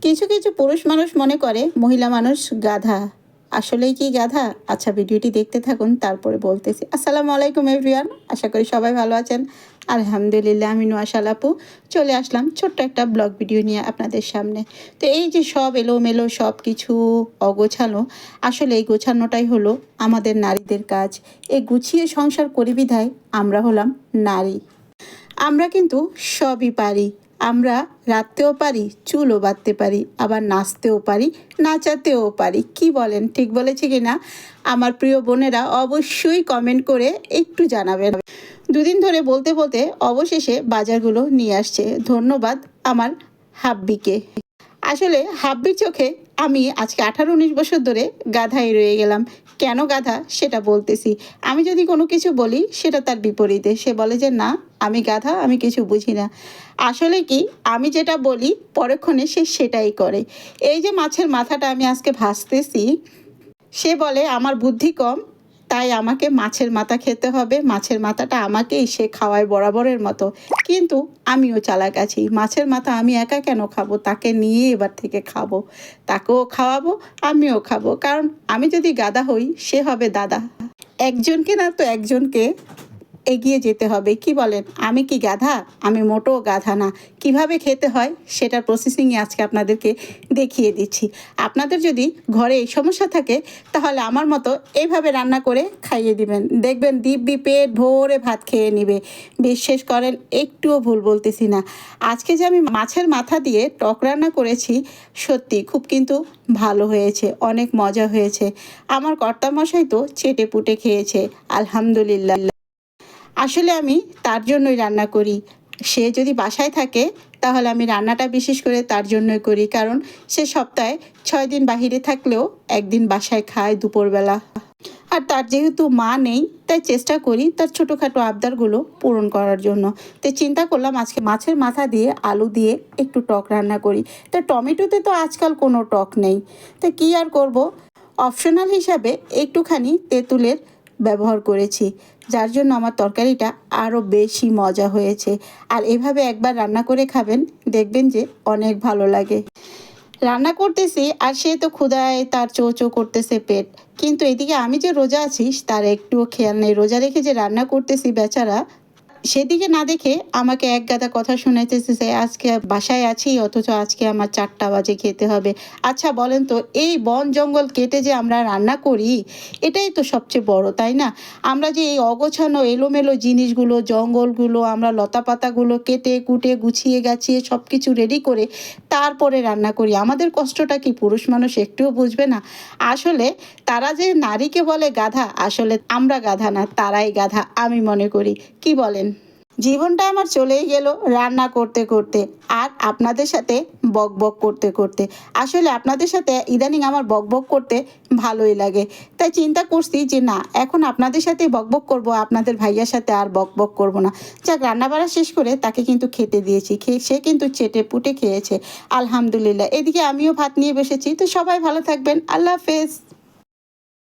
কিছু কিছু পুরুষ মানুষ মনে করে মহিলা মানুষ গাধা। আসলেই কি গাধা? আচ্ছা, ভিডিওটি দেখতে থাকুন, তারপরে বলতেছি। আসসালামু আলাইকুম এভরিওয়ান, আশা করি সবাই ভালো আছেন। আলহামদুলিল্লাহ, আমি নোয়াশাল আপু চলে আসলাম ছোট্ট একটা ব্লগ ভিডিও নিয়ে আপনাদের সামনে। তো এই যে সব এলোমেলো সব কিছু অগোছালো, আসলে এই গোছানোটাই হলো আমাদের নারীদের কাজ। এই গুছিয়ে সংসার করি বিধায় আমরা হলাম নারী। আমরা কিন্তু সবই পারি। আমরা রাঁধতেও পারি, চুলও বাঁধতে পারি, আবার নাচতেও পারি, নাচাতেও পারি। কি বলেন, ঠিক বলেছি কি না? আমার প্রিয় বোনেরা অবশ্যই কমেন্ট করে একটু জানাবেন। দুদিন ধরে বলতে বলতে অবশেষে বাজারগুলো নিয়ে আসছে। ধন্যবাদ আমার হাব্বিকে। আসলে হাব্বির চোখে আমি আজকে 18-19 বছর ধরে গাধাই রয়ে গেলাম। কেন গাধা সেটা বলতেছি। আমি যদি কোনো কিছু বলি সেটা তার বিপরীতে, সে বলে যে না, আমি গাধা, আমি কিছু বুঝি না। আসলে কি, আমি যেটা বলি পরক্ষণে সে সেটাই করে। এই যে মাছের মাথাটা আমি আজকে ভাজতেছি, সে বলে আমার বুদ্ধি কম, তাই আমাকে মাছের মাথা খেতে হবে, মাছের মাথাটা আমাকেই সে খাওয়ায় বরাবরের মতো। কিন্তু আমিও চালাক আছি, মাছের মাথা আমি একা কেন খাবো? তাকে নিয়ে এবার থেকে খাবো, তাকেও খাওয়াবো, আমিও খাবো। কারণ আমি যদি গাধা হই, সে হবে দাদা। একজনকে না তো একজনকে এগিয়ে যেতে হবে। কি বলেন, আমি কি গাধা? আমি মোটেও গাধা না। কিভাবে খেতে হয় সেটার প্রসেসিংই আজকে আপনাদেরকে দেখিয়ে দিচ্ছি। আপনাদের যদি ঘরে এই সমস্যা থাকে, তাহলে আমার মতো এইভাবে রান্না করে খাইয়ে দিবেন, দেখবেন দিব্যি পেট ভরে ভাত খেয়ে নেবে। বিশ্বাস করেন, একটুও ভুল বলতেছি না। আজকে যে আমি মাছের মাথা দিয়ে টক রান্না করেছি, সত্যি খুব কিন্তু ভালো হয়েছে, অনেক মজা হয়েছে। আমার কর্তামশাই তো চেটে পুটে খেয়েছে, আলহামদুলিল্লাহ। আসলে আমি তার জন্যই রান্না করি। সে যদি বাসায় থাকে তাহলে আমি রান্নাটা বিশেষ করে তার জন্যই করি, কারণ সে সপ্তাহে 6 দিন বাহিরে থাকলেও একদিন বাসায় খায় দুপুরবেলা। আর তার যেহেতু মা নেই, তাই চেষ্টা করি তার ছোটোখাটো আবদারগুলো পূরণ করার জন্য। তো চিন্তা করলাম আজকে মাছের মাথা দিয়ে আলু দিয়ে একটু টক রান্না করি। তো টমেটোতে তো আজকাল কোনো টক নেই, তো কী আর করব, অপশনাল হিসাবে একটুখানি তেঁতুলের ব্যবহার করেছি, যার জন্য আমার তরকারিটা আরও বেশি মজা হয়েছে। আর এভাবে একবার রান্না করে খাবেন, দেখবেন যে অনেক ভালো লাগে। রান্না করতেছি আর সে তো ক্ষুধায় তার চো চো করতেছে পেট, কিন্তু এদিকে আমি যে রোজা আছি তার একটুও খেয়াল নেই। রোজা রেখে যে রান্না করতেছি বেচারা, সেদিকে না দেখে আমাকে এক গাদা কথা শোনাইতেছে যে আজকে বাসায় আছি, অথচ আজকে আমার 4টা বাজে খেতে হবে। আচ্ছা বলেন তো, এই বন জঙ্গল কেটে যে আমরা রান্না করি, এটাই তো সবচেয়ে বড়, তাই না? আমরা যে এই অগোছানো এলোমেলো জিনিসগুলো, জঙ্গলগুলো, আমরা লতাপাতাগুলো কেটে কুটে গুছিয়ে গাছিয়ে সব কিছু রেডি করে তারপরে রান্না করি, আমাদের কষ্টটা কি পুরুষ মানুষ একটুও বুঝবে না? আসলে তারা যে নারীকে বলে গাধা, আসলে আমরা গাধা না, তারাই গাধা আমি মনে করি। কি বলেন? জীবনটা আমার চলেই গেল রান্না করতে করতে আর আপনাদের সাথে বক বক করতে করতে। আসলে আপনাদের সাথে ইদানিং আমার বক বক করতে ভালোই লাগে, তাই চিন্তা করছি যে না, এখন আপনাদের সাথে বক বক করবো, আপনাদের ভাইয়ার সাথে আর বক বক করবো না। যাক, রান্নাবাড়া শেষ করে তাকে কিন্তু খেতে দিয়েছি, সে কিন্তু চেটে পুটে খেয়েছে, আলহামদুলিল্লাহ। এদিকে আমিও ভাত নিয়ে বসেছি। তো সবাই ভালো থাকবেন, আল্লাহ হাফেজ।